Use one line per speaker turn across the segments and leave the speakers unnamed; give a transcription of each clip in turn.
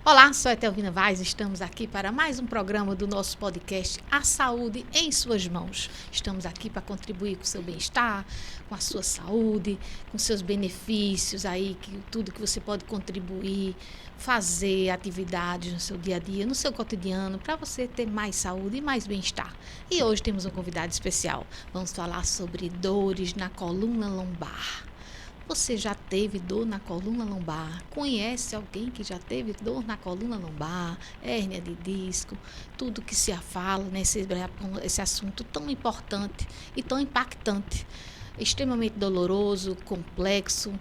Olá, sou a Etelvina Vaz, estamos aqui para mais um programa do nosso podcast A Saúde em Suas Mãos. Estamos aqui para contribuir com o seu bem-estar, com a sua saúde, com seus benefícios aí, tudo que você pode contribuir, fazer atividades no seu dia a dia, no seu cotidiano, para você ter mais saúde e mais bem-estar. E hoje temos um convidado especial. Vamos falar sobre dores na coluna lombar. Você já teve dor na coluna lombar? Conhece alguém que já teve dor na coluna lombar? Hérnia de disco? Tudo que se fala nesse assunto tão importante e tão impactante. Extremamente doloroso, complexo,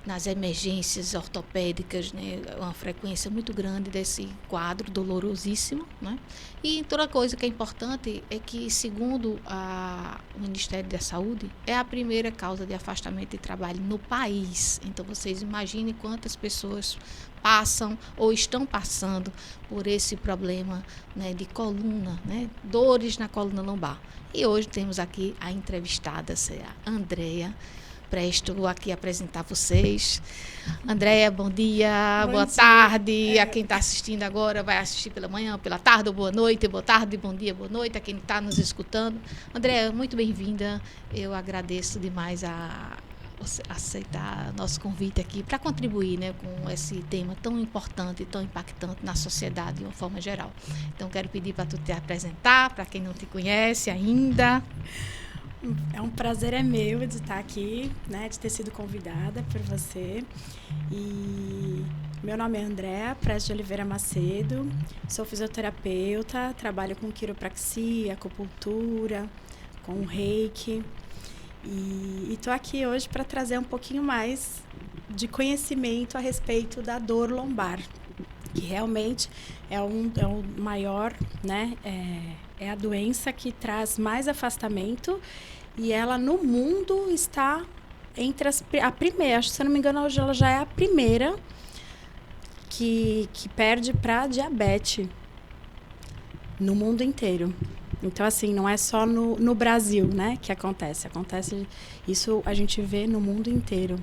nas emergências ortopédicas, né, uma frequência muito grande desse quadro dolorosíssimo, né? E outra coisa que é importante é que, segundo o Ministério da Saúde, é a primeira causa de afastamento de trabalho no país. Então, vocês imaginem quantas pessoas passam ou estão passando por esse problema, né, de coluna, né, dores na coluna lombar. E hoje temos aqui a entrevistada, a Andréia. Presto aqui apresentar vocês. Andréia, bom dia, boa tarde. A quem está assistindo agora, vai assistir pela manhã, pela tarde, ou boa noite, bom dia, boa noite, a quem está nos escutando. Andréia, muito bem-vinda. Eu agradeço demais a você aceitar nosso convite aqui para contribuir, né, com esse tema tão importante e tão impactante na sociedade de uma forma geral. Então, quero pedir para tu te apresentar, para quem não te conhece ainda.
É um prazer meu de estar aqui, né, de ter sido convidada por você. E meu nome é Andréa Prestes de Oliveira Macedo, sou fisioterapeuta, trabalho com quiropraxia, acupuntura, com reiki. E estou aqui hoje para trazer um pouquinho mais de conhecimento a respeito da dor lombar, que realmente é o maior, né, é a doença que traz mais afastamento e ela no mundo está entre a primeira, se eu não me engano, hoje ela já é a primeira que perde para diabetes no mundo inteiro. Então, assim, não é só no Brasil, né, que acontece isso, a gente vê no mundo inteiro.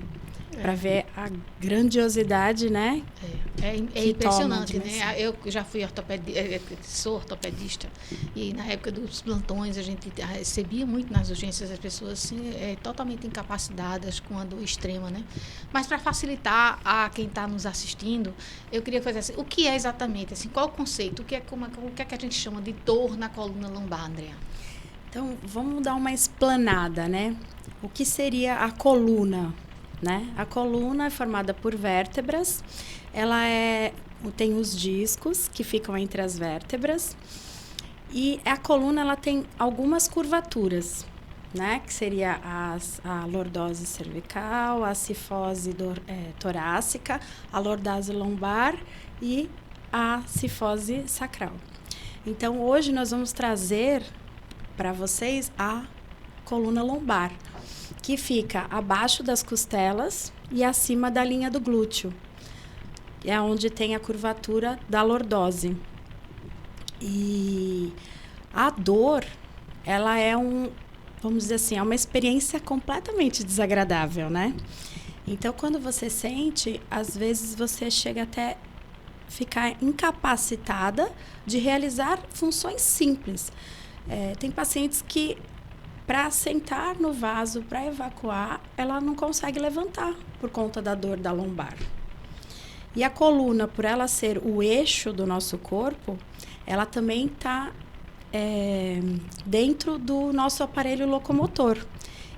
Para ver a grandiosidade, né?
É impressionante, né? Eu já sou ortopedista e na época dos plantões a gente recebia muito nas urgências as pessoas assim, totalmente incapacitadas com a dor extrema, né? Mas para facilitar a quem está nos assistindo, eu queria fazer assim, o que é exatamente, assim, qual o conceito, o que é que a gente chama de dor na coluna lombar, Andréa?
Então, vamos dar uma explanada, né? O que seria a coluna? Né? A coluna é formada por vértebras, tem os discos que ficam entre as vértebras e a coluna ela tem algumas curvaturas, né? Que seria a lordose cervical, a cifose torácica, a lordose lombar e a cifose sacral. Então, hoje nós vamos trazer para vocês a coluna lombar, que fica abaixo das costelas e acima da linha do glúteo. É onde tem a curvatura da lordose. E a dor, ela vamos dizer assim, é uma experiência completamente desagradável, né? Então, quando você sente, às vezes você chega até ficar incapacitada de realizar funções simples. Tem pacientes que para sentar no vaso, para evacuar, ela não consegue levantar por conta da dor da lombar. E a coluna, por ela ser o eixo do nosso corpo, ela também está dentro do nosso aparelho locomotor.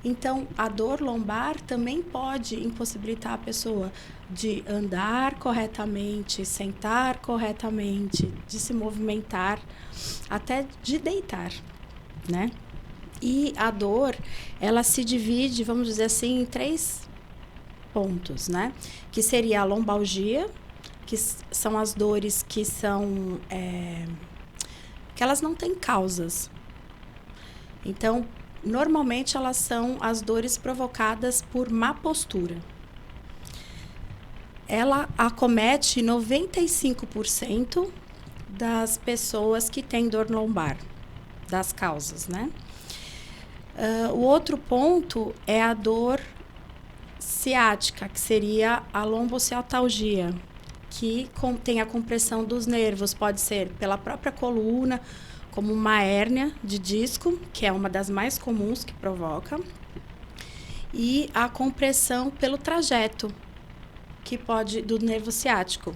Então, a dor lombar também pode impossibilitar a pessoa de andar corretamente, sentar corretamente, de se movimentar, até de deitar, né? E a dor, ela se divide, vamos dizer assim, em 3 pontos, né? Que seria a lombalgia, que são as dores que são... que elas não têm causas. Então, normalmente, elas são as dores provocadas por má postura. Ela acomete 95% das pessoas que têm dor lombar, das causas, né? O outro ponto é a dor ciática, que seria a lombociatalgia, que tem a compressão dos nervos. Pode ser pela própria coluna, como uma hérnia de disco, que é uma das mais comuns que provoca, e a compressão pelo trajeto, que pode do nervo ciático,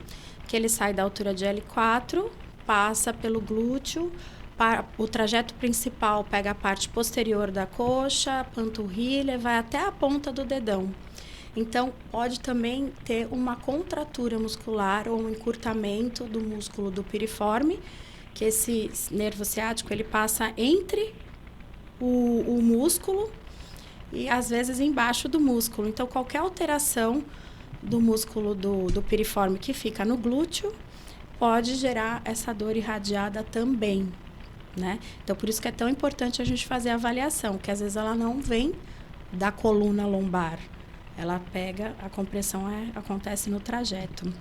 que ele sai da altura de L4, passa pelo glúteo, o trajeto principal pega a parte posterior da coxa, a panturrilha, vai até a ponta do dedão. Então, pode também ter uma contratura muscular ou um encurtamento do músculo do piriforme, que esse nervo ciático ele passa entre o músculo e, às vezes, embaixo do músculo. Então, qualquer alteração do músculo do piriforme que fica no glúteo pode gerar essa dor irradiada também, né? Então, por isso que é tão importante a gente fazer a avaliação, que às vezes ela não vem da coluna lombar. Ela pega, a compressão acontece no trajeto.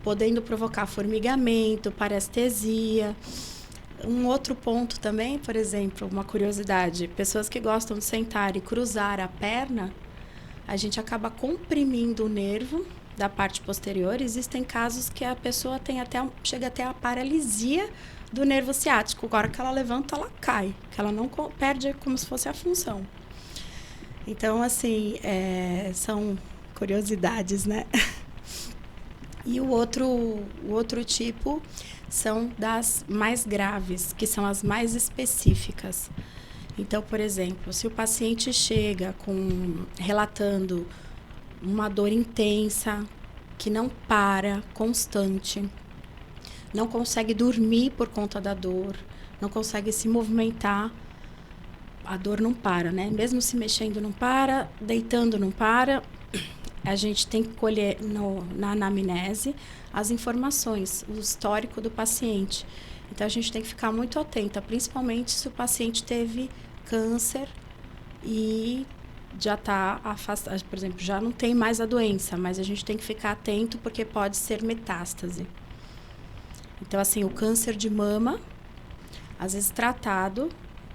Podendo provocar formigamento, parestesia. Um outro ponto também, por exemplo, uma curiosidade, pessoas que gostam de sentar e cruzar a perna, a gente acaba comprimindo o nervo da parte posterior. Existem casos que a pessoa chega até a paralisia do nervo ciático. Agora que ela levanta, ela cai, que ela não perde como se fosse a função. Então, assim, são curiosidades, né? E o outro tipo são das mais graves, que são as mais específicas. Então, por exemplo, se o paciente chega relatando uma dor intensa, que não para, constante, não consegue dormir por conta da dor, não consegue se movimentar, a dor não para, né? Mesmo se mexendo não para, deitando não para, a gente tem que colher na anamnese as informações, o histórico do paciente. Então, a gente tem que ficar muito atenta, principalmente se o paciente teve câncer e já está afastado, por exemplo, já não tem mais a doença, mas a gente tem que ficar atento porque pode ser metástase. Então, assim, o câncer de mama, às vezes tratado,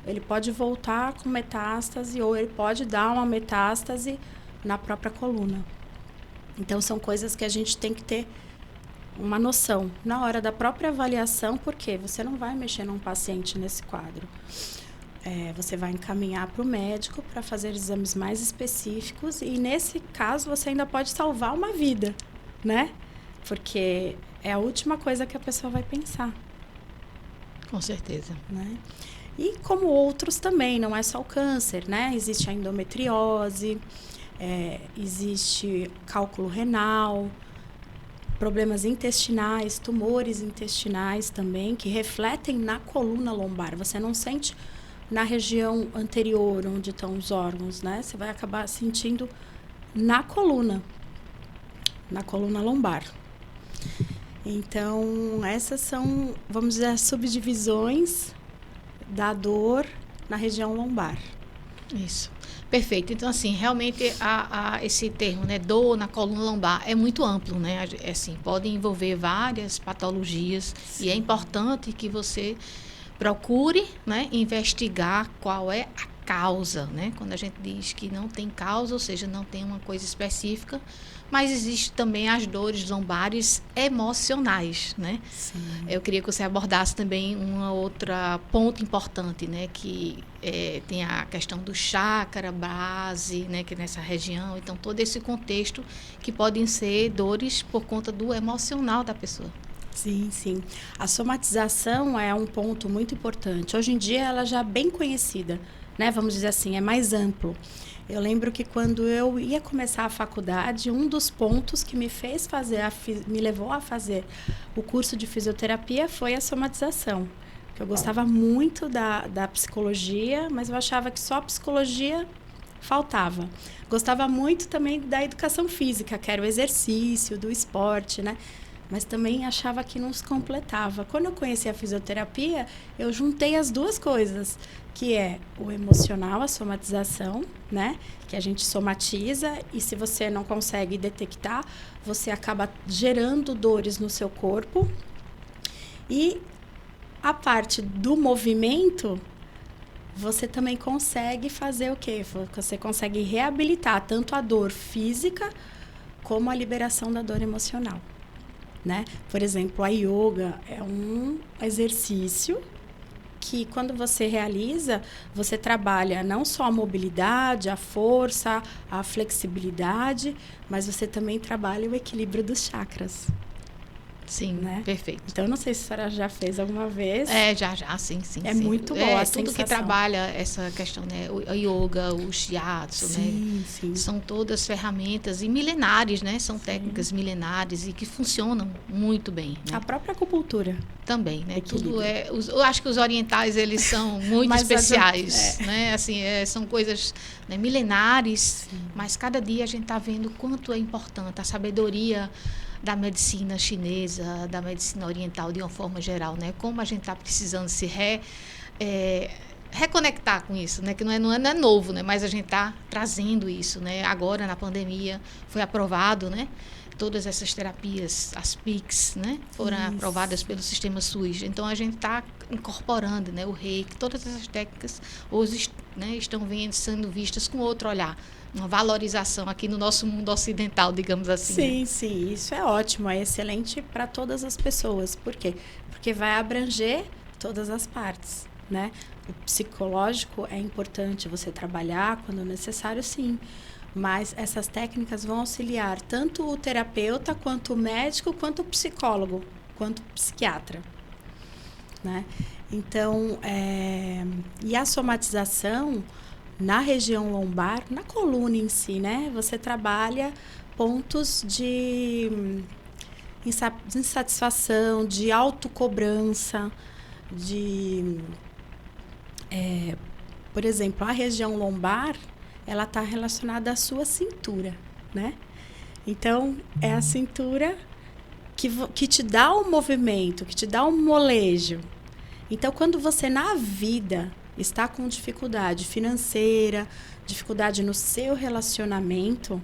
ele pode voltar com metástase ou ele pode dar uma metástase na própria coluna. Então, são coisas que a gente tem que ter uma noção na hora da própria avaliação, porque você não vai mexer num paciente nesse quadro. Você vai encaminhar para o médico para fazer exames mais específicos e, nesse caso, você ainda pode salvar uma vida, né? Porque é a última coisa que a pessoa vai pensar.
Com certeza.
Né? E como outros também, não é só o câncer, né? Existe a endometriose, existe cálculo renal, problemas intestinais, tumores intestinais também, que refletem na coluna lombar. Você não sente na região anterior, onde estão os órgãos, né? Você vai acabar sentindo na coluna lombar. Então, essas são, vamos dizer, as subdivisões da dor na região lombar.
Isso. Perfeito. Então, assim, realmente esse termo, né, dor na coluna lombar, é muito amplo, né? Assim, pode envolver várias patologias. Sim. E é importante que você procure, né, investigar qual é a causa, né? Quando a gente diz que não tem causa, ou seja, não tem uma coisa específica, mas existe também as dores lombares emocionais, né? Sim. Eu queria que você abordasse também uma outra ponto importante, né? Que tem a questão do chakra, base, né? Que é nessa região. Então, todo esse contexto que podem ser dores por conta do emocional da pessoa.
Sim, sim. A somatização é um ponto muito importante. Hoje em dia, ela já é bem conhecida, né? Vamos dizer assim, é mais amplo. Eu lembro que quando eu ia começar a faculdade, um dos pontos que me levou a fazer o curso de fisioterapia foi a somatização. Porque eu gostava muito da psicologia, mas eu achava que só a psicologia faltava. Gostava muito também da educação física, que era o exercício, do esporte, né? Mas também achava que não se completava. Quando eu conheci a fisioterapia, eu juntei as duas coisas, que é o emocional, a somatização, né? Que a gente somatiza e se você não consegue detectar, você acaba gerando dores no seu corpo. E a parte do movimento, você também consegue fazer o quê? Você consegue reabilitar tanto a dor física como a liberação da dor emocional, né? Por exemplo, a yoga é um exercício que, quando você realiza, você trabalha não só a mobilidade, a força, a flexibilidade, mas você também trabalha o equilíbrio dos chakras.
Sim,
né?
Perfeito.
Então, não sei se a senhora já fez alguma vez.
Já, sim.
É muito boa a
tudo
sensação.
que trabalha essa questão, né? O yoga, o shiatsu, né?
Sim.
São todas ferramentas e milenares, né? São técnicas milenares e que funcionam muito bem, né?
A própria acupuntura.
Também, né?
Equilíbrio.
Tudo eu acho que os orientais, eles são muito especiais, né? Assim, são coisas, né, milenares, mas cada dia a gente está vendo o quanto é importante a sabedoria da medicina chinesa, da medicina oriental de uma forma geral, né? Como a gente está precisando se reconectar com isso, né? Que não é novo, né? Mas a gente está trazendo isso, né? Agora, na pandemia, foi aprovado, né? Todas essas terapias, as PICs, né? Foram aprovadas pelo sistema SUS. Então, a gente está incorporando, né? O reiki, todas essas técnicas hoje, né, estão sendo vistas com outro olhar. Uma valorização aqui no nosso mundo ocidental, digamos assim.
Sim, isso é ótimo, é excelente para todas as pessoas. Por quê? Porque vai abranger todas as partes, né? O psicológico é importante você trabalhar quando necessário, sim. Mas essas técnicas vão auxiliar tanto o terapeuta, quanto o médico, quanto o psicólogo, quanto o psiquiatra, né? Então, e a somatização na região lombar, na coluna em si, né? Você trabalha pontos de insatisfação, de autocobrança, por exemplo, a região lombar, ela está relacionada à sua cintura, né? Então, é a cintura que te dá o movimento, que te dá o molejo. Então, quando você na vida está com dificuldade financeira, dificuldade no seu relacionamento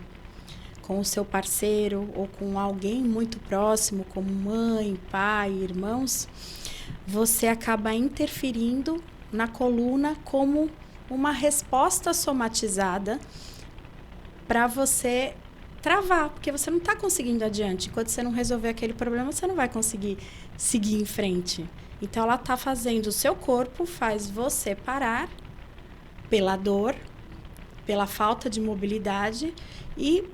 com o seu parceiro ou com alguém muito próximo, como mãe, pai, irmãos, você acaba interferindo na coluna como uma resposta somatizada para você travar, porque você não está conseguindo adiante. Enquanto você não resolver aquele problema, você não vai conseguir seguir em frente. Então, ela está fazendo, o seu corpo faz você parar pela dor, pela falta de mobilidade e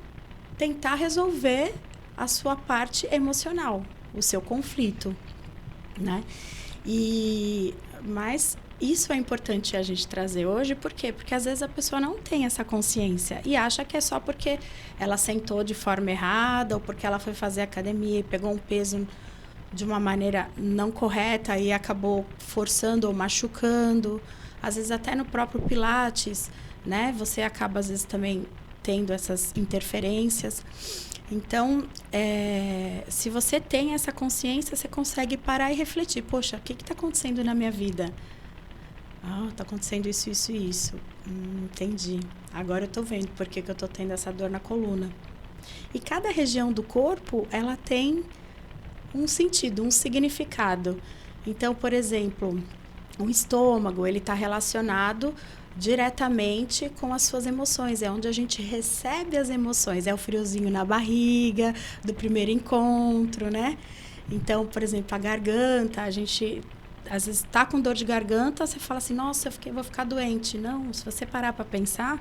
tentar resolver a sua parte emocional, o seu conflito, né? Mas isso é importante a gente trazer hoje, por quê? Porque às vezes a pessoa não tem essa consciência e acha que é só porque ela sentou de forma errada ou porque ela foi fazer academia e pegou um peso de uma maneira não correta e acabou forçando ou machucando. Às vezes até no próprio Pilates, né? Você acaba às vezes também tendo essas interferências. Então, se você tem essa consciência, você consegue parar e refletir. Poxa, o que está acontecendo na minha vida? Está acontecendo isso, isso e isso. Entendi. Agora eu estou vendo por que eu estou tendo essa dor na coluna. E cada região do corpo, ela tem um sentido, um significado. Então, por exemplo, o estômago, ele está relacionado diretamente com as suas emoções. É onde a gente recebe as emoções. É o friozinho na barriga, do primeiro encontro, né? Então, por exemplo, a garganta, a gente às vezes está com dor de garganta, você fala assim, nossa, vou ficar doente. Não, se você parar para pensar,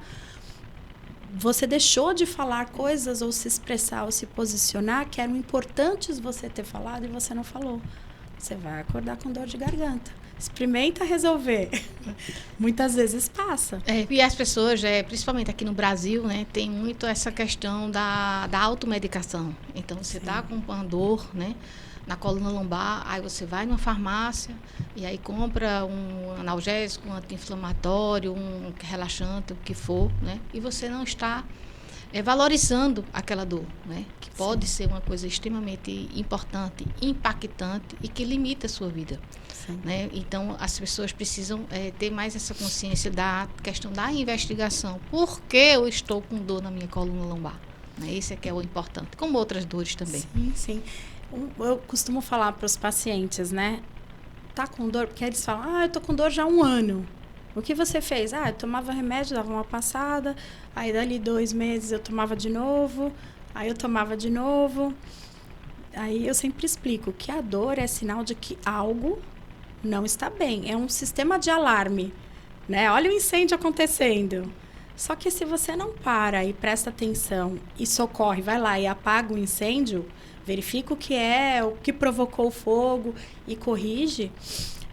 você deixou de falar coisas ou se expressar ou se posicionar que eram importantes você ter falado e você não falou. Você vai acordar com dor de garganta. Experimenta resolver. Muitas vezes passa.
E as pessoas, principalmente aqui no Brasil, né, tem muito essa questão da automedicação. Então, você está com uma dor, né, na coluna lombar, aí você vai numa farmácia e aí compra um analgésico, um anti-inflamatório, um relaxante, o que for, né, e você não está valorizando aquela dor, né, que pode ser uma coisa extremamente importante, impactante e que limita a sua vida. Né? Então, as pessoas precisam ter mais essa consciência da questão da investigação. Por que eu estou com dor na minha coluna lombar? Né? Esse é que é o importante, como outras dores também.
Sim. Eu costumo falar para os pacientes, né? Tá com dor? Porque eles falam, eu tô com dor já há 1 ano. O que você fez? Eu tomava remédio, dava uma passada, aí dali 2 meses eu tomava de novo, Aí eu tomava de novo. Aí eu sempre explico que a dor é sinal de que algo não está bem. É um sistema de alarme, né? Olha o incêndio acontecendo. Só que se você não para e presta atenção e socorre, vai lá e apaga o incêndio, verifica o que é, o que provocou o fogo e corrige,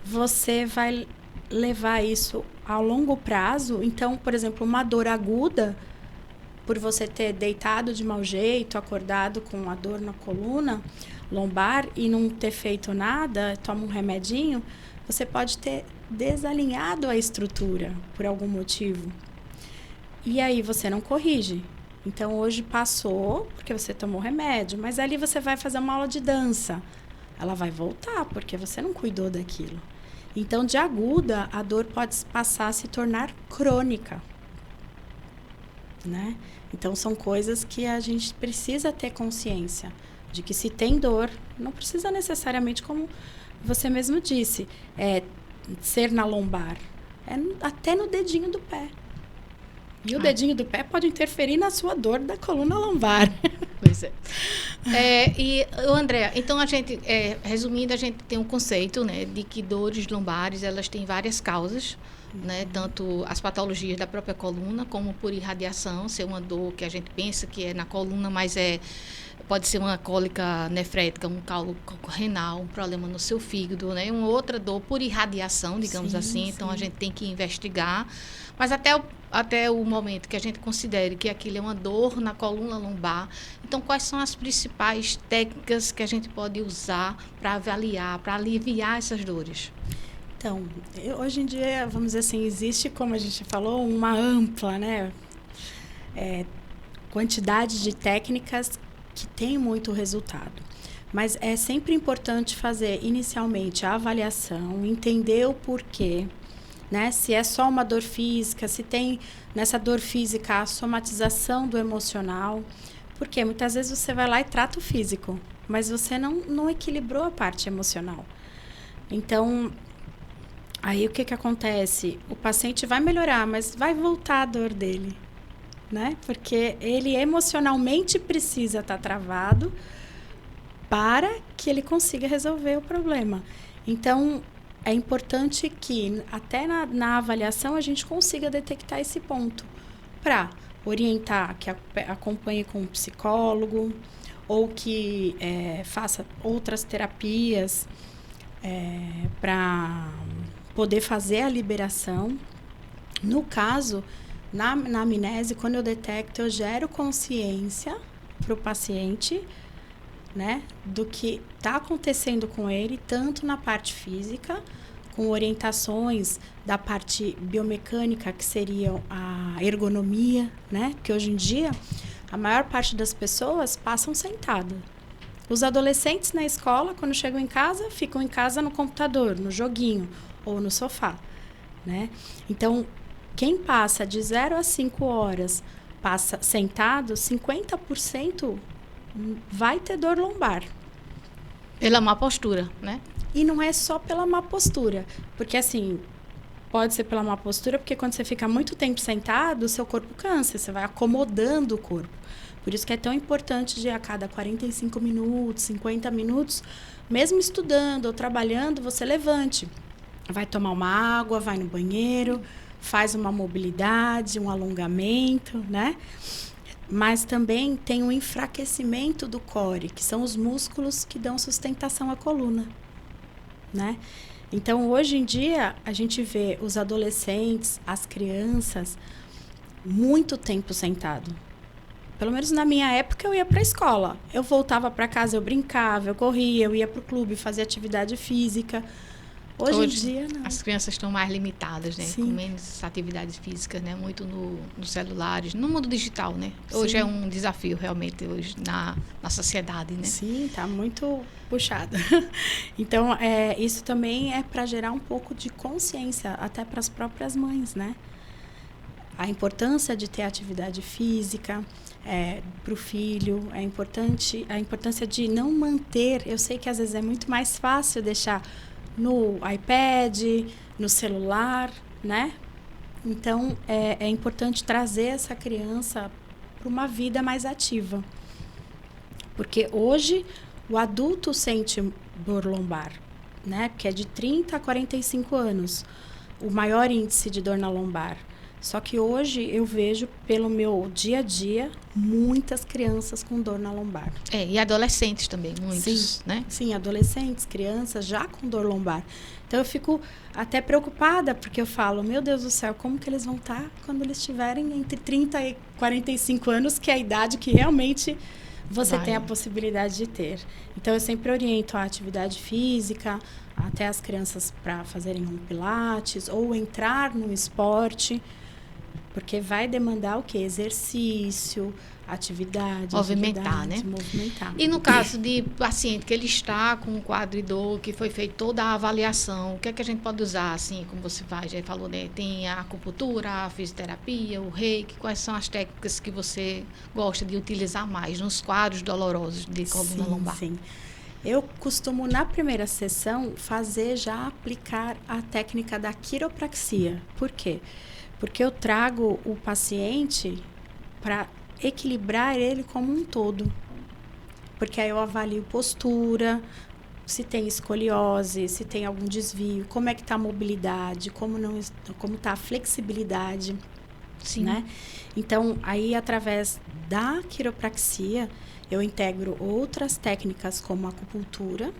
você vai levar isso a longo prazo. Então, por exemplo, uma dor aguda, por você ter deitado de mau jeito, acordado com a dor na coluna lombar e não ter feito nada, toma um remedinho, você pode ter desalinhado a estrutura por algum motivo. E aí você não corrige. Então, hoje passou porque você tomou remédio, mas ali você vai fazer uma aula de dança. Ela vai voltar porque você não cuidou daquilo. Então, de aguda, a dor pode passar a se tornar crônica, né? Então, são coisas que a gente precisa ter consciência de que se tem dor, não precisa necessariamente, como você mesmo disse, ser na lombar. É até no dedinho do pé. E o dedinho do pé pode interferir na sua dor da coluna lombar.
Pois é. E, Andréa, então a gente, resumindo, a gente tem um conceito, né, de que dores lombares, elas têm várias causas, né, tanto as patologias da própria coluna, como por irradiação, ser uma dor que a gente pensa que é na coluna, mas pode ser uma cólica nefrética, um cálculo renal, um problema no seu fígado, né, uma outra dor por irradiação, digamos assim. Então a gente tem que investigar, mas até o momento que a gente considere que aquilo é uma dor na coluna lombar, então quais são as principais técnicas que a gente pode usar para avaliar, para aliviar essas dores?
Então, hoje em dia, vamos dizer assim, existe, como a gente falou, uma ampla, né, quantidade de técnicas que tem muito resultado. Mas é sempre importante fazer inicialmente a avaliação, entender o porquê, né? Se é só uma dor física, se tem nessa dor física a somatização do emocional. Porque muitas vezes você vai lá e trata o físico, mas você não equilibrou a parte emocional. Então, aí o que acontece? O paciente vai melhorar, mas vai voltar a dor dele, né? Porque ele emocionalmente precisa estar travado para que ele consiga resolver o problema. Então, é importante que até na avaliação a gente consiga detectar esse ponto para orientar, que acompanhe com um psicólogo ou que faça outras terapias para poder fazer a liberação. No caso, na amnese, quando eu detecto, eu gero consciência para o paciente, né, do que está acontecendo com ele, tanto na parte física, com orientações da parte biomecânica, que seria a ergonomia, né, que hoje em dia a maior parte das pessoas passam sentada. Os adolescentes na escola, quando chegam em casa, ficam em casa no computador, no joguinho ou no sofá, né? Então, quem passa de 0 a 5 horas passa sentado, 50% vai ter dor lombar.
Pela má postura, né?
E não é só pela má postura. Porque, assim, pode ser pela má postura, porque quando você fica muito tempo sentado, o seu corpo cansa, você vai acomodando o corpo. Por isso que é tão importante de a cada 45 minutos, 50 minutos, mesmo estudando ou trabalhando, você levante. Vai tomar uma água, vai no banheiro, faz uma mobilidade, um alongamento, né? Mas também tem um enfraquecimento do core, que são os músculos que dão sustentação à coluna, né? Então, hoje em dia, a gente vê os adolescentes, as crianças, muito tempo sentado. Pelo menos na minha época, eu ia para a escola. Eu voltava para casa, eu brincava, eu corria, eu ia para o clube, fazia atividade física. Hoje em dia, não.
As crianças estão mais limitadas, né?
Sim.
Com menos atividades físicas, né? Muito nos celulares, no mundo digital, né? Hoje
Sim.
é um desafio, realmente, hoje na sociedade, né?
Sim, está muito puxado. Então, isso também é para gerar um pouco de consciência, até para as próprias mães, né? A importância de ter atividade física para o filho, a importância de não manter. Eu sei que às vezes é muito mais fácil deixar no iPad, no celular, né? Então, é importante trazer essa criança para uma vida mais ativa. Porque hoje o adulto sente dor lombar, né? Que é de 30 a 45 anos, o maior índice de dor na lombar. Só que hoje eu vejo, pelo meu dia a dia, muitas crianças com dor na lombar.
E adolescentes também, muitos,
Sim,
né?
Sim, adolescentes, crianças já com dor lombar. Então eu fico até preocupada, porque eu falo, meu Deus do céu, como que eles vão estar quando eles estiverem entre 30 e 45 anos, que é a idade que realmente você tem a possibilidade de ter. Então eu sempre oriento a atividade física, até as crianças para fazerem um pilates ou entrar no esporte, porque vai demandar o quê? Exercício, atividade.
Movimentar, né?
Movimentar.
E no caso de paciente que ele está com um quadro de dor, que foi feita toda a avaliação, o que é que a gente pode usar, assim, como você já falou, né? Tem a acupuntura, a fisioterapia, o reiki, quais são as técnicas que você gosta de utilizar mais nos quadros dolorosos de coluna lombar?
Sim. Eu costumo, na primeira sessão, aplicar a técnica da quiropraxia. Por quê? Porque eu trago o paciente para equilibrar ele como um todo. Porque aí eu avalio postura, se tem escoliose, se tem algum desvio, como é que está a mobilidade, como está a flexibilidade.
Sim.
Né? Então, aí através da quiropraxia, eu integro outras técnicas como a acupuntura,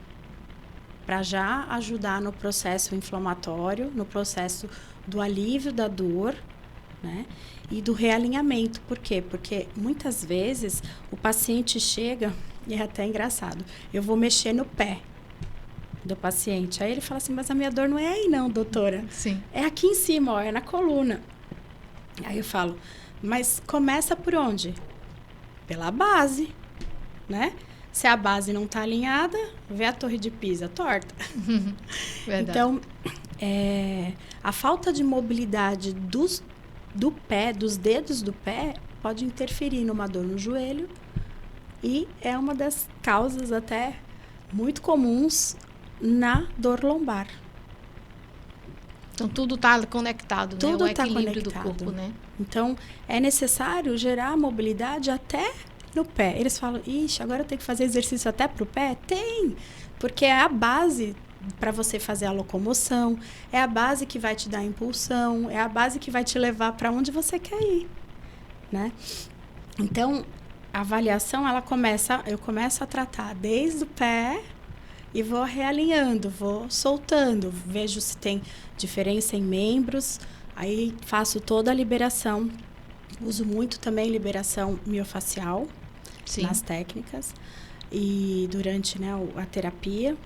para já ajudar no processo inflamatório, no processo do alívio da dor, né? E do realinhamento. Por quê? Porque muitas vezes o paciente chega, e é até engraçado, eu vou mexer no pé do paciente. Aí ele fala assim, mas a minha dor não é aí não, doutora.
Sim.
É aqui em cima, ó, é na coluna. Aí eu falo, mas começa por onde? Pela base, né? Se a base não está alinhada, vê a torre de Pisa torta. Então, a falta de mobilidade do pé, dos dedos do pé, pode interferir numa dor no joelho e é uma das causas até muito comuns na dor lombar.
Então, tudo está conectado,
tudo
né? O equilíbrio
conectado
do corpo, né?
Então, é necessário gerar mobilidade até no pé. Eles falam, ixi, agora eu tenho que fazer exercício até pro pé? Tem, porque é a base para você fazer a locomoção, é a base que vai te dar a impulsão, é a base que vai te levar para onde você quer ir, né? Então, a avaliação, eu começo a tratar desde o pé e vou realinhando, vou soltando, vejo se tem diferença em membros, aí faço toda a liberação. Uso muito também liberação miofacial. Sim. Nas técnicas e durante, né, a terapia.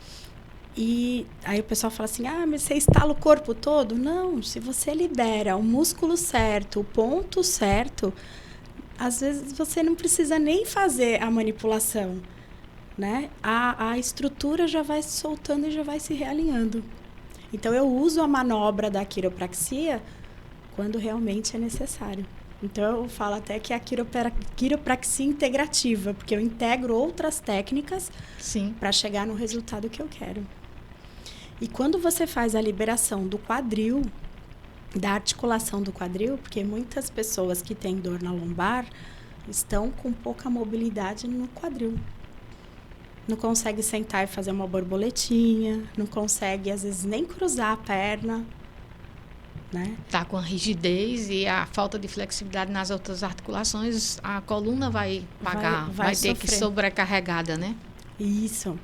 E aí o pessoal fala assim, mas você estala o corpo todo? Não, se você libera o músculo certo, o ponto certo, às vezes você não precisa nem fazer a manipulação, né? A estrutura já vai se soltando e já vai se realinhando. Então eu uso a manobra da quiropraxia quando realmente é necessário. Então, eu falo até que é a quiropraxia integrativa, porque eu integro outras técnicas para chegar no resultado que eu quero. E quando você faz a liberação do quadril, da articulação do quadril, porque muitas pessoas que têm dor na lombar estão com pouca mobilidade no quadril. Não consegue sentar e fazer uma borboletinha, não consegue, às vezes, nem cruzar a perna. Né?
Tá com a rigidez e a falta de flexibilidade nas outras articulações, a coluna vai pagar, vai ter que sobrecarregada, né?
Isso.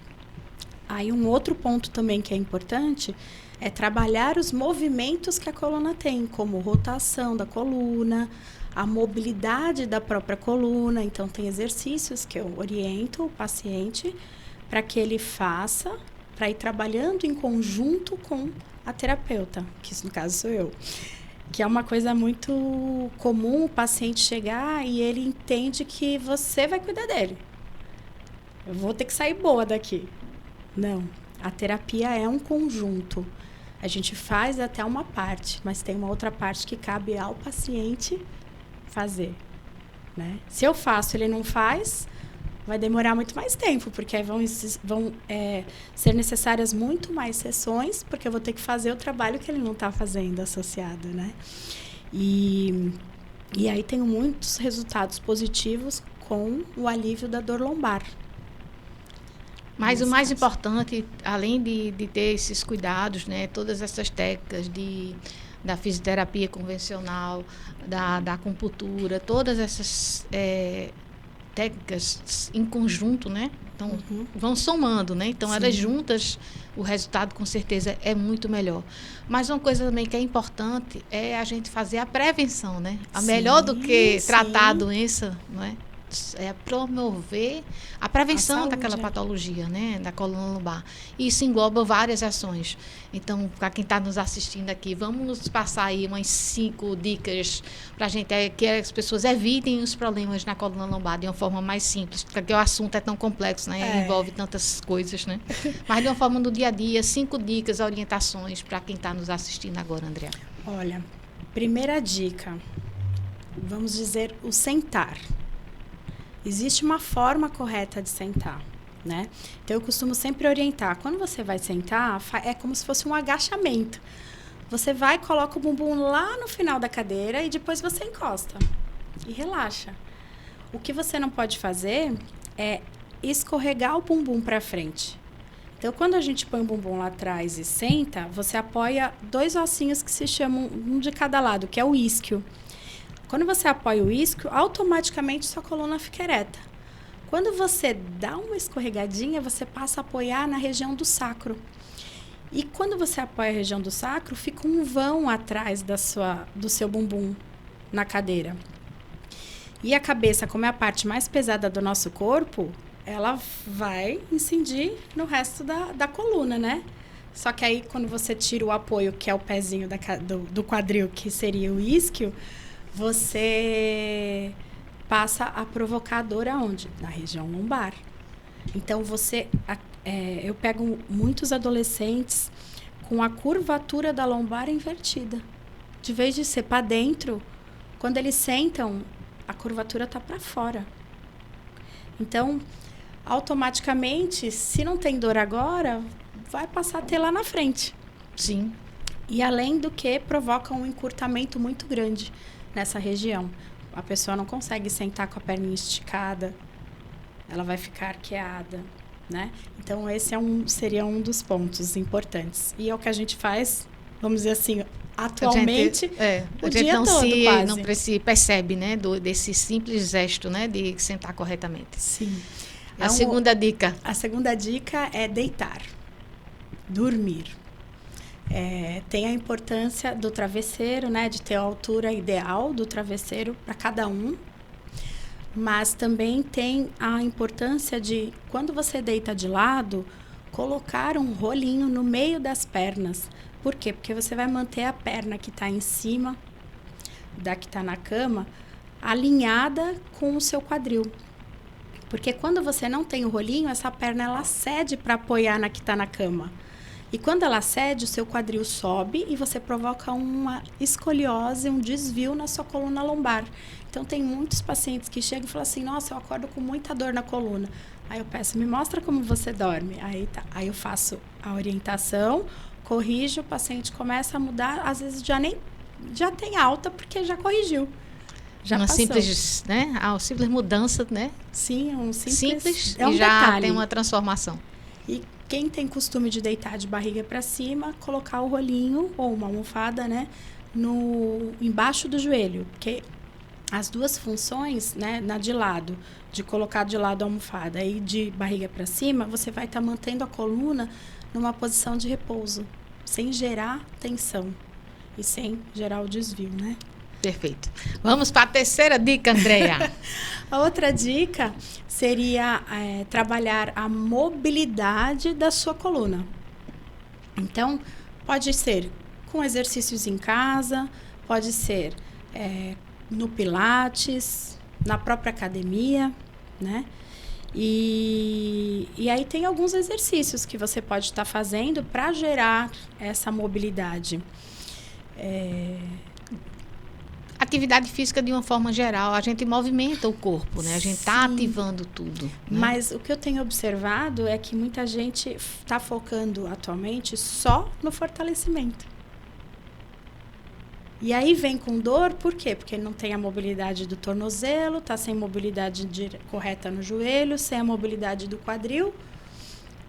Aí um outro ponto também que é importante é trabalhar os movimentos que a coluna tem, como rotação da coluna, a mobilidade da própria coluna. Então, tem exercícios que eu oriento o paciente para que ele faça, para ir trabalhando em conjunto com a terapeuta, que no caso sou eu, que é uma coisa muito comum o paciente chegar e ele entende que você vai cuidar dele. Eu vou ter que sair boa daqui. Não, a terapia é um conjunto. A gente faz até uma parte, mas tem uma outra parte que cabe ao paciente fazer, né? Se eu faço, ele não faz, vai demorar muito mais tempo, porque aí vão ser necessárias muito mais sessões, porque eu vou ter que fazer o trabalho que ele não está fazendo associado, né? E aí tenho muitos resultados positivos com o alívio da dor lombar,
Mas o mais
caso.
importante, além de ter esses cuidados, né, todas essas técnicas da fisioterapia convencional, da acupuntura, todas essas técnicas em conjunto, né? Então, vão somando, né? Então, elas juntas, o resultado com certeza é muito melhor. Mas uma coisa também que é importante é a gente fazer a prevenção, né? Melhor do que tratar a doença, não é? É promover a prevenção daquela patologia, né, da coluna lombar. E isso engloba várias ações. Então, para quem está nos assistindo aqui, vamos nos passar aí umas 5 dicas para a gente que as pessoas evitem os problemas na coluna lombar de uma forma mais simples, porque o assunto é tão complexo, né, envolve tantas coisas, né. Mas de uma forma do dia a dia, 5 dicas, orientações para quem está nos assistindo agora, Andréa.
Olha, primeira dica, vamos dizer o sentar. Existe uma forma correta de sentar, né? Então, eu costumo sempre orientar. Quando você vai sentar, é como se fosse um agachamento. Você vai, coloca o bumbum lá no final da cadeira e depois você encosta e relaxa. O que você não pode fazer é escorregar o bumbum para frente. Então, quando a gente põe o bumbum lá atrás e senta, você apoia 2 ossinhos que se chamam, um de cada lado, que é o isquio. Quando você apoia o isquio, automaticamente sua coluna fica ereta. Quando você dá uma escorregadinha, você passa a apoiar na região do sacro. E quando você apoia a região do sacro, fica um vão atrás do seu bumbum na cadeira. E a cabeça, como é a parte mais pesada do nosso corpo, ela vai incidir no resto da coluna, né? Só que aí, quando você tira o apoio, que é o pezinho do quadril, que seria o isquio, você passa a provocar dor aonde? Na região lombar. Então, eu pego muitos adolescentes com a curvatura da lombar invertida. De vez de ser para dentro, quando eles sentam, a curvatura está para fora. Então, automaticamente, se não tem dor agora, vai passar a ter lá na frente.
Sim.
E além do que, provoca um encurtamento muito grande nessa região. A pessoa não consegue sentar com a perninha esticada, ela vai ficar arqueada, né? Então, esse seria um dos pontos importantes. E é o que a gente faz, vamos dizer assim, atualmente, o dia todo, quase.
Não se percebe, né, desse simples gesto, né, de sentar corretamente.
Sim.
A segunda dica?
A segunda dica é deitar, dormir. Tem a importância do travesseiro, né, de ter a altura ideal do travesseiro para cada um, mas também tem a importância de, quando você deita de lado, colocar um rolinho no meio das pernas. Por quê? Porque você vai manter a perna que está em cima da que está na cama alinhada com o seu quadril. Porque quando você não tem o rolinho, essa perna ela cede para apoiar na que está na cama. E quando ela cede, o seu quadril sobe e você provoca uma escoliose, um desvio na sua coluna lombar. Então, tem muitos pacientes que chegam e falam assim, nossa, eu acordo com muita dor na coluna. Aí eu peço, me mostra como você dorme. Aí eu faço a orientação, corrijo, o paciente começa a mudar, às vezes já tem alta porque já corrigiu. Já
uma
passou.
Simples, né? Simples mudança, né?
Sim, um simples
e já detalhe. Tem uma transformação.
E quem tem costume de deitar de barriga para cima, colocar o rolinho ou uma almofada, né, embaixo do joelho, porque as duas funções, né, na de lado, de colocar de lado a almofada e de barriga para cima, você vai estar mantendo a coluna numa posição de repouso, sem gerar tensão e sem gerar o desvio, né?
Perfeito. Vamos para a terceira dica, Andréa.
A outra dica seria trabalhar a mobilidade da sua coluna. Então, pode ser com exercícios em casa, pode ser no Pilates, na própria academia, né? E aí tem alguns exercícios que você pode estar fazendo para gerar essa mobilidade.
Atividade física, de uma forma geral, a gente movimenta o corpo, né? A gente está ativando tudo. Né?
Mas o que eu tenho observado é que muita gente está focando atualmente só no fortalecimento. E aí vem com dor, por quê? Porque não tem a mobilidade do tornozelo, está sem mobilidade correta no joelho, sem a mobilidade do quadril.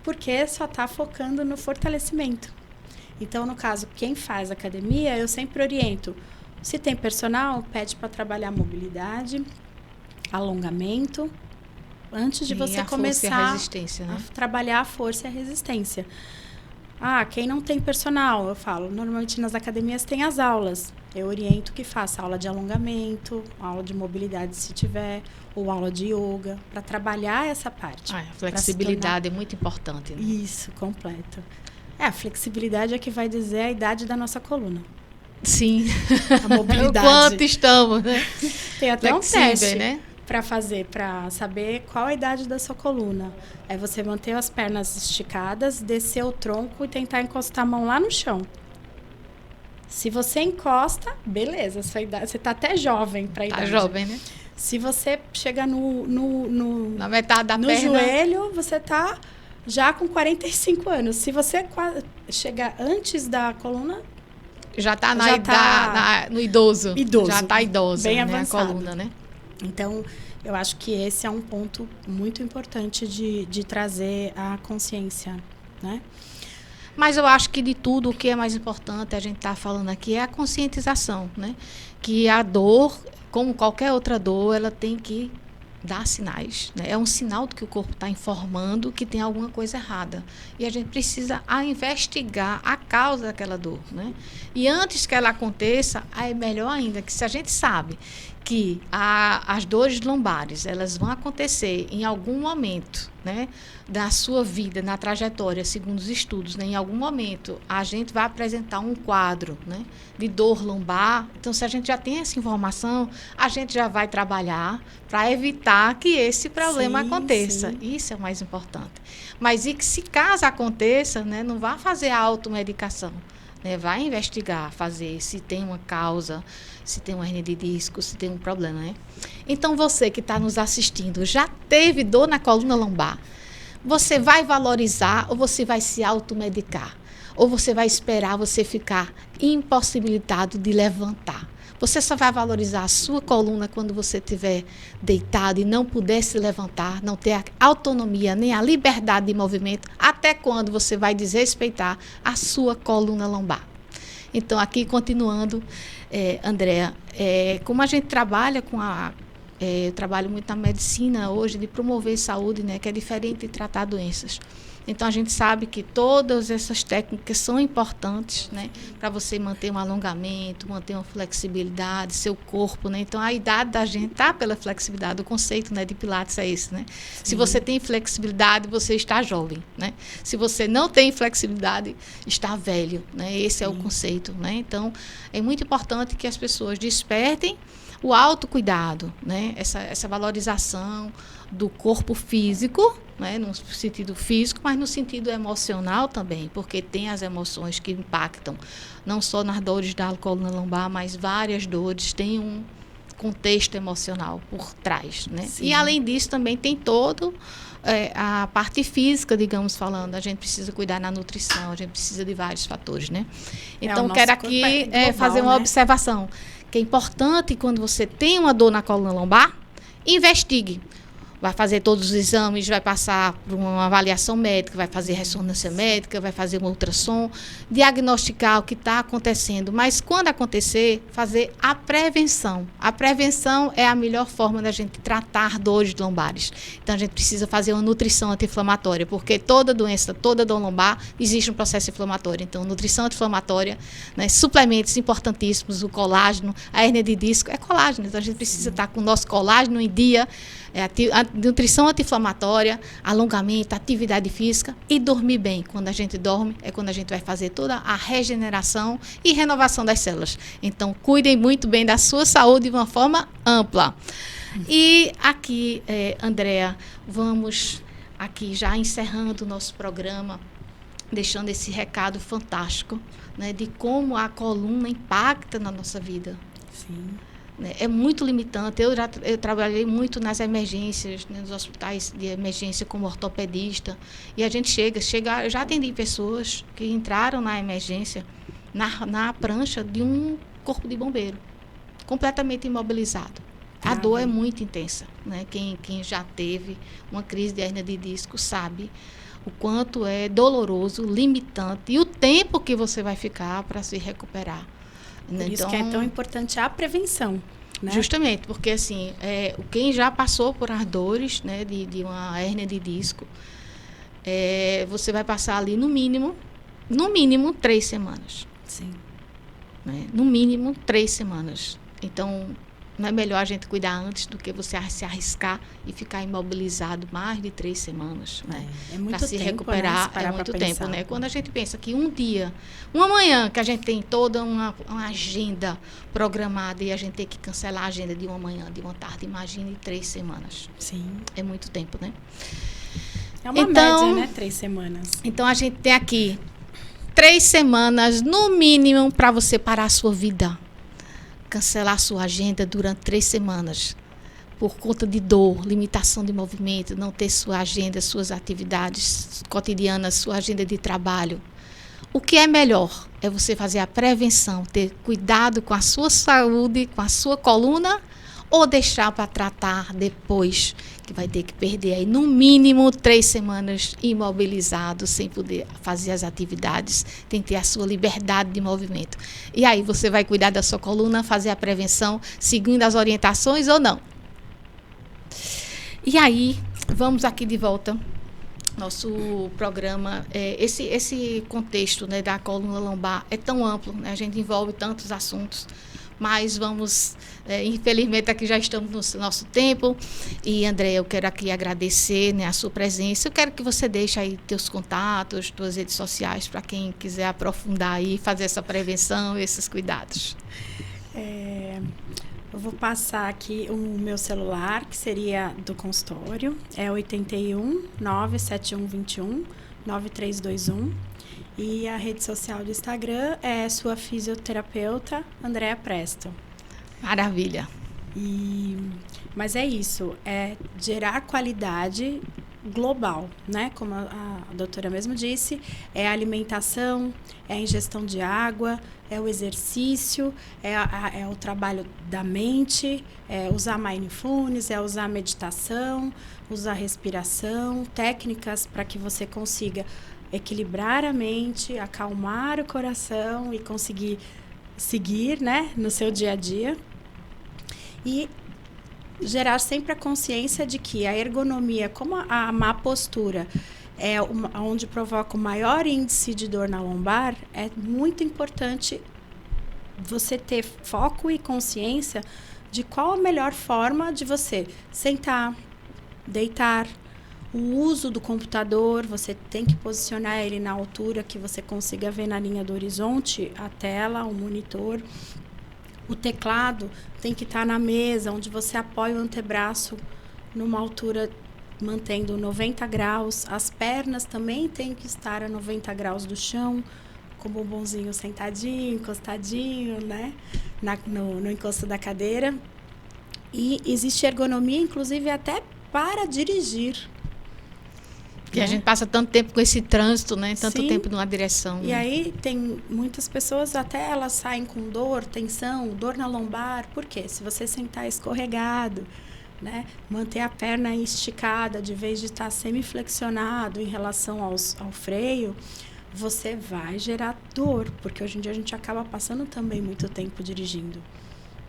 porque só está focando no fortalecimento. Então, no caso, quem faz academia, eu sempre oriento. Se tem personal, pede para trabalhar mobilidade, alongamento, antes de você começar a trabalhar a força e a resistência. Quem não tem personal, eu falo, normalmente nas academias tem as aulas. Eu oriento que faça aula de alongamento, aula de mobilidade se tiver, ou aula de yoga, para trabalhar essa parte.
A flexibilidade é muito importante, né?
Isso, completo. A flexibilidade é que vai dizer a idade da nossa coluna.
Sim.
A mobilidade.
O quanto estamos, né?
Tem até um teste, né? Para fazer, para saber qual a idade da sua coluna. É você manter as pernas esticadas, descer o tronco e tentar encostar a mão lá no chão. Se você encosta, beleza, sua idade, você está até jovem para a idade.
Tá jovem, né?
Se você chega
na metade da
no
perna,
joelho, você está já com 45 anos. Se você chegar antes da coluna,
já está no idoso. Já está idosa,
bem
né?
Avançado.
A coluna, né?
Então, eu acho que esse é um ponto muito importante de trazer a consciência, né?
Mas eu acho que de tudo, o que é mais importante, a gente está falando aqui, é a conscientização, né? Que a dor, como qualquer outra dor, ela tem que dar sinais, né? É um sinal de que o corpo está informando que tem alguma coisa errada. E a gente precisa investigar a causa daquela dor, né? E antes que ela aconteça, é melhor ainda que se a gente sabe que as dores lombares, elas vão acontecer em algum momento, né, da sua vida, na trajetória, segundo os estudos, né, em algum momento a gente vai apresentar um quadro, né, de dor lombar. Então, se a gente já tem essa informação, a gente já vai trabalhar para evitar que esse problema aconteça. Sim. Isso é o mais importante. Mas e que se caso aconteça, né, não vá fazer a automedicação. Né, vai investigar, fazer se tem uma causa, se tem uma hernia de disco, se tem um problema, né? Então, você que está nos assistindo, já teve dor na coluna lombar? Você vai valorizar ou você vai se automedicar? Ou você vai esperar você ficar impossibilitado de levantar? Você só vai valorizar a sua coluna quando você estiver deitado e não puder se levantar, não ter a autonomia nem a liberdade de movimento, até quando você vai desrespeitar a sua coluna lombar. Então, aqui continuando, Andréa, como a gente trabalha eu trabalho muito na medicina hoje de promover saúde, né, que é diferente de tratar doenças. Então, a gente sabe que todas essas técnicas são importantes, né, para você manter um alongamento, manter uma flexibilidade, seu corpo, né? Então, a idade da gente está pela flexibilidade. O conceito, né, de Pilates é esse, né? Sim. Se você tem flexibilidade, você está jovem, né? Se você não tem flexibilidade, está velho, né? Esse é o conceito, né? Então, é muito importante que as pessoas despertem o autocuidado, né? Essa valorização do corpo físico, né? No sentido físico, mas no sentido emocional também, porque tem as emoções que impactam, não só nas dores da coluna lombar, mas várias dores têm um contexto emocional por trás, né? Sim. E além disso também tem todo a parte física, digamos falando, a gente precisa cuidar na nutrição, a gente precisa de vários fatores, né? Então, quero aqui global, fazer uma observação, que é importante quando você tem uma dor na coluna lombar, investigue. Vai fazer todos os exames, vai passar por uma avaliação médica, vai fazer ressonância médica, vai fazer um ultrassom, diagnosticar o que está acontecendo. Mas, quando acontecer, fazer a prevenção. A prevenção é a melhor forma da gente tratar dores lombares. Então, a gente precisa fazer uma nutrição anti-inflamatória, porque toda doença, toda dor lombar, existe um processo inflamatório. Então, nutrição anti-inflamatória, né, suplementos importantíssimos, o colágeno, a hérnia de disco, é colágeno. Então, a gente precisa estar com o nosso colágeno em dia, a nutrição anti-inflamatória, alongamento, atividade física e dormir bem. Quando a gente dorme, é quando a gente vai fazer toda a regeneração e renovação das células. Então, cuidem muito bem da sua saúde de uma forma ampla. E aqui, Andréa, vamos aqui já encerrando o nosso programa, deixando esse recado fantástico, né, de como a coluna impacta na nossa vida. Sim. É muito limitante. Eu trabalhei muito nas emergências, né, nos hospitais de emergência como ortopedista. E a gente eu já atendi pessoas que entraram na emergência na prancha de um corpo de bombeiro, completamente imobilizado. A dor é muito intensa, né? Quem já teve uma crise de hérnia de disco sabe o quanto é doloroso, limitante e o tempo que você vai ficar para se recuperar.
Por isso que é tão importante a prevenção. Né?
Justamente, porque assim, quem já passou por as dores, né, de uma hérnia de disco, você vai passar ali no mínimo 3 semanas.
Sim.
Né? No mínimo 3 semanas. Então, não é melhor a gente cuidar antes do que você se arriscar e ficar imobilizado mais de 3 semanas. Né?
É muito
tempo. Para se recuperar,
né?
é muito tempo. Né? Quando a gente pensa que um dia, uma manhã, que a gente tem toda uma agenda programada e a gente tem que cancelar a agenda de uma manhã, de uma tarde, imagine 3 semanas.
Sim.
É muito tempo, né?
É uma média, né? 3 semanas.
Então, a gente tem aqui 3 semanas, no mínimo, para você parar a sua vida. Cancelar a sua agenda durante 3 semanas. Por conta de dor, limitação de movimento, não ter sua agenda, suas atividades cotidianas, sua agenda de trabalho. O que é melhor é você fazer a prevenção, ter cuidado com a sua saúde, com a sua coluna, ou deixar para tratar depois, que vai ter que perder aí no mínimo 3 semanas imobilizado, sem poder fazer as atividades, tem que ter a sua liberdade de movimento. E aí você vai cuidar da sua coluna, fazer a prevenção, seguindo as orientações ou não. E aí, vamos aqui de volta. Nosso programa, esse contexto, né, da coluna lombar é tão amplo, né, a gente envolve tantos assuntos, mas vamos, infelizmente aqui já estamos no nosso tempo. E André, eu quero aqui agradecer, né, a sua presença. Eu quero que você deixe aí teus contatos, tuas redes sociais, para quem quiser aprofundar aí, fazer essa prevenção, esses cuidados.
Eu vou passar aqui o meu celular, que seria do consultório, é 81 97121 9321. E a rede social do Instagram é sua fisioterapeuta, Andrea Presto.
Maravilha.
Mas é isso, é gerar qualidade global, né? Como a doutora mesmo disse, é a alimentação, é a ingestão de água, é o exercício, é o trabalho da mente, é usar mindfulness, é usar meditação, usar respiração, técnicas para que você consiga equilibrar a mente, acalmar o coração e conseguir seguir, né, no seu dia a dia. E gerar sempre a consciência de que a ergonomia, como a má postura, é onde provoca o maior índice de dor na lombar, é muito importante você ter foco e consciência de qual a melhor forma de você sentar, deitar. O uso do computador, você tem que posicionar ele na altura que você consiga ver na linha do horizonte a tela, o monitor. O teclado tem que estar na mesa, onde você apoia o antebraço numa altura mantendo 90 graus. As pernas também têm que estar a 90 graus do chão, com o bumbumzinho sentadinho, encostadinho, né? No encosto da cadeira. E existe ergonomia, inclusive, até para dirigir.
Porque a gente passa tanto tempo com esse trânsito, né? Tanto
Sim.
tempo numa direção.
E aí tem muitas pessoas, até elas saem com dor, tensão, dor na lombar. Por quê? Se você sentar escorregado, né? Manter a perna esticada, de vez de estar semiflexionado em relação ao freio, você vai gerar dor. Porque hoje em dia a gente acaba passando também muito tempo dirigindo.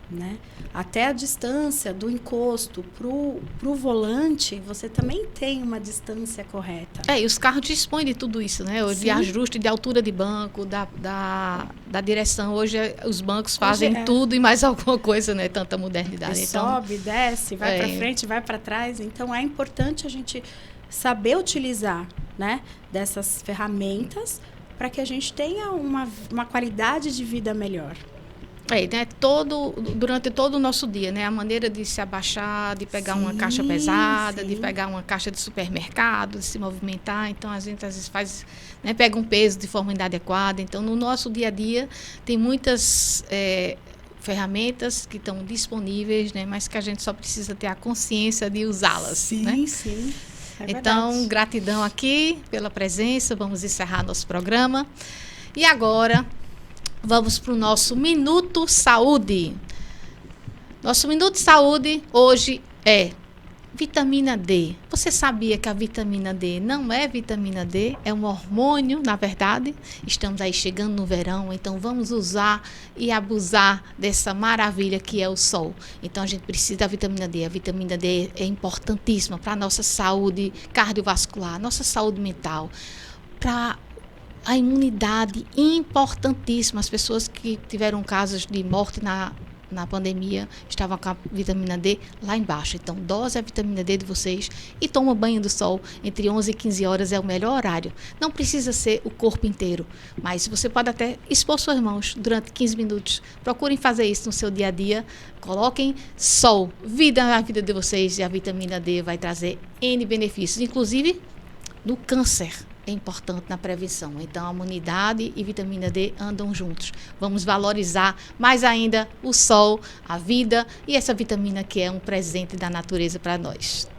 Né? Até a distância do encosto pro volante, você também tem uma distância correta.
E os carros dispõem de tudo isso, né? De ajuste de altura de banco, da direção. Hoje os bancos fazem tudo e mais alguma coisa, né? Tanta modernidade.
Então, sobe, desce, vai para frente, vai para trás. Então é importante a gente saber utilizar, né, dessas ferramentas para que a gente tenha uma qualidade de vida melhor.
Né? Durante todo o nosso dia, né? A maneira de se abaixar, de pegar uma caixa pesada, de pegar uma caixa de supermercado, de se movimentar. Então, a gente às vezes faz, né? Pega um peso de forma inadequada. Então, no nosso dia a dia, tem muitas ferramentas que estão disponíveis, né? Mas que a gente só precisa ter a consciência de usá-las.
Sim,
né?
Sim.
Então, gratidão aqui pela presença. Vamos encerrar nosso programa. E agora, vamos para o nosso Minuto Saúde. Nosso Minuto Saúde hoje é Vitamina D. Você sabia que a vitamina D não é vitamina D? É um hormônio, na verdade. Estamos aí chegando no verão, então vamos usar e abusar dessa maravilha que é o sol. Então a gente precisa da vitamina D. A vitamina D é importantíssima para a nossa saúde cardiovascular, nossa saúde mental, para a imunidade, importantíssima. As pessoas que tiveram casos de morte na pandemia, estavam com a vitamina D lá embaixo. Então, dose a vitamina D de vocês e toma banho do sol entre 11 e 15 horas, é o melhor horário. Não precisa ser o corpo inteiro, mas você pode até expor suas mãos durante 15 minutos. Procurem fazer isso no seu dia a dia. Coloquem sol, vida na vida de vocês, e a vitamina D vai trazer N benefícios, inclusive no câncer. É importante na prevenção. Então, a imunidade e vitamina D andam juntos. Vamos valorizar mais ainda o sol, a vida e essa vitamina que é um presente da natureza para nós.